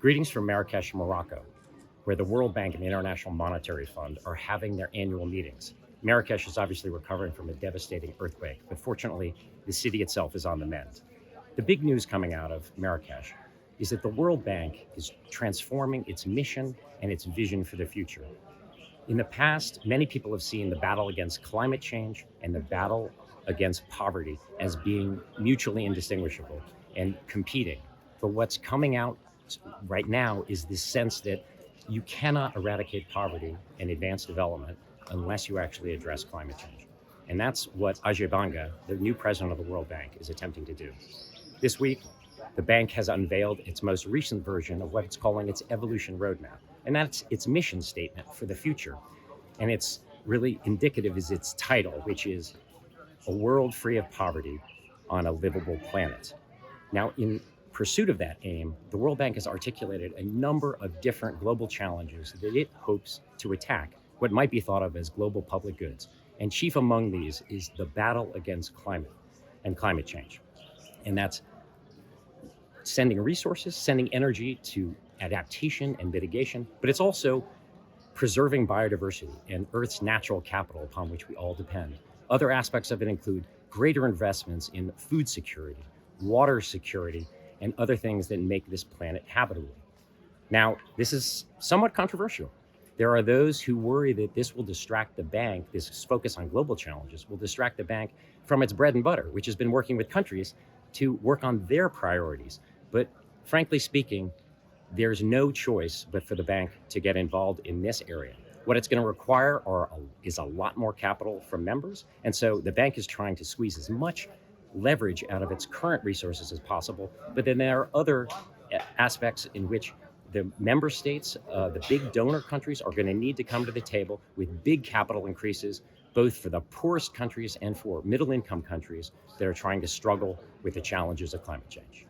Greetings from Marrakesh, Morocco, where the World Bank and the International Monetary Fund are having their annual meetings. Marrakesh is obviously recovering from a devastating earthquake, but fortunately, the city itself is on the mend. The big news coming out of Marrakesh is that the World Bank is transforming its mission and its vision for the future. In the past, many people have seen the battle against climate change and the battle against poverty as being mutually indistinguishable and competing. But what's coming out right now is this sense that you cannot eradicate poverty and advance development unless you actually address climate change. And that's what Ajay Banga, the new president of the World Bank, is attempting to do. This week, the bank has unveiled its most recent version of what it's calling its evolution roadmap. And that's its mission statement for the future. And it's really indicative is its title, which is A World Free of Poverty on a Livable Planet. Now, in pursuit of that aim, the World Bank has articulated a number of different global challenges that it hopes to attack, what might be thought of as global public goods. And chief among these is the battle against climate change. And that's sending resources, sending energy to adaptation and mitigation, but it's also preserving biodiversity and Earth's natural capital upon which we all depend. Other aspects of it include greater investments in food security, water security, and other things that make this planet habitable. Now, this is somewhat controversial. There are those who worry that this will distract the bank, this focus on global challenges will distract the bank from its bread and butter, which has been working with countries to work on their priorities. But frankly speaking, there's no choice but for the bank to get involved in this area. What it's going to require is a lot more capital from members. And so the bank is trying to squeeze as much leverage out of its current resources as possible. But then there are other aspects in which the member states, the big donor countries, are going to need to come to the table with big capital increases, both for the poorest countries and for middle-income countries that are trying to struggle with the challenges of climate change.